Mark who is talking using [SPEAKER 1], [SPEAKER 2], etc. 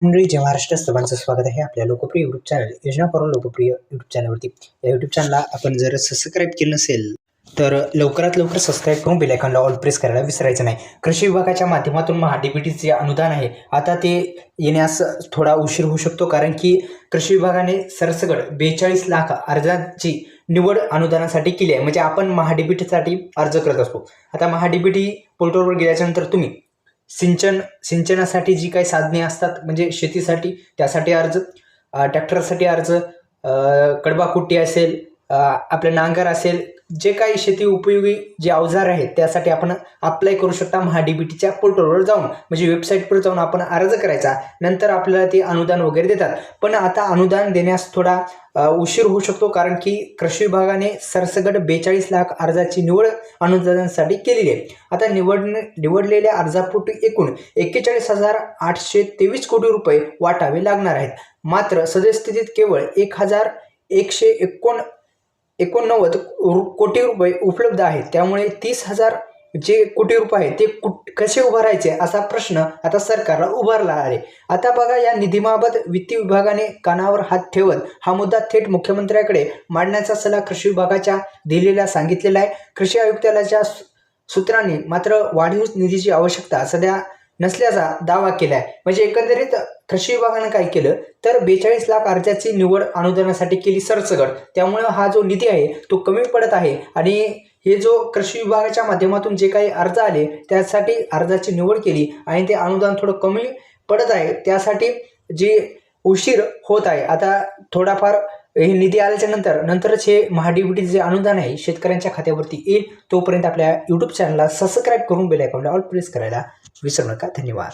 [SPEAKER 1] मंडळी, जय महाराष्ट्र. सर्वांचं स्वागत आहे आपल्या लोकप्रिय यूट्यूब चॅनल योजना करून लोकप्रिय यूट्यूब चॅनलवरती. या यूट्यूब चॅनलला आपण जर सबस्क्राईब केलं नसेल तर लवकरात लवकर सबस्क्राईब करून बेल आयकॉनला ऑल प्रेस करायला विसरायचं नाही. कृषी विभागाच्या माध्यमातून महाडीबीटीचे जे अनुदान आहे आता ते येण्यास थोडा उशीर होऊ शकतो, कारण की कृषी विभागाने सरसकट 42 लाख अर्जांची निवड अनुदानासाठी केली आहे. म्हणजे आपण महाडीबीटीसाठी अर्ज करत असतो. आता महाडीबीटी पोर्टलवर गेल्याच्यानंतर तुम्ही सिंचनासाठी जी काही साधने असतात, म्हणजे शेतीसाठी त्यासाठी अर्ज, ट्रॅक्टरसाठी अर्ज, कडबा कुट्टी असेल, आपलं नांगर असेल, जे काही शेती उपयोगी जे अवजार आहेत त्यासाठी आपण अप्लाय करू शकता महाडीबीटीच्या पोर्टलवर जाऊन. म्हणजे वेबसाईटवर जाऊन आपण अर्ज करायचा, नंतर आपल्याला ते अनुदान वगैरे देतात. पण आता अनुदान देण्यास थोडा उशीर होऊ शकतो, कारण की कृषी विभागाने सरसकट 42 लाख अर्जाची निवड अनुदानासाठी केलेली आहे. आता निवडलेल्या अर्जापोटी एकूण 41,823 कोटी रुपये वाटावे लागणार आहेत. मात्र सद्यस्थितीत केवळ 1,189 कोटी रुपये उपलब्ध आहेत. त्यामुळे 30,000 जे कोटी रुपये आहेत ते कसे उभारायचे असा प्रश्न आता सरकारला उभारला आहे. आता बघा, या निधीबाबत वित्त विभागाने कानावर हात ठेवत हा मुद्दा थेट मुख्यमंत्र्याकडे मांडण्याचा सल्ला कृषी विभागाच्या दिलेला सांगितलेला आहे. कृषी आयुक्तालयाच्या सूत्रांनी मात्र वाढीव निधीची आवश्यकता सध्या नसल्याचा दावा केला आहे. म्हणजे एकंदरीत कृषी विभागानं काय केलं तर 42 लाख अर्जाची निवड अनुदानासाठी केली सरसकट. त्यामुळे हा जो निधी आहे तो कमी पडत आहे, आणि हे जो कृषी विभागाच्या माध्यमातून जे काही अर्ज आले त्यासाठी अर्जाची निवड केली आणि ते अनुदान थोडं कमी पडत आहे, त्यासाठी जे उशीर होत आहे. आता थोडाफार हे निधी आल्याच्या नंतरच हे महाडीबीटीचे जे अनुदान आहे शेतकऱ्यांच्या खात्यावरती येईल. तोपर्यंत आपल्या यूट्यूब चॅनलला सबस्क्राईब करून बेल आयकॉनला ऑल प्रेस करायला विसरू नका. धन्यवाद.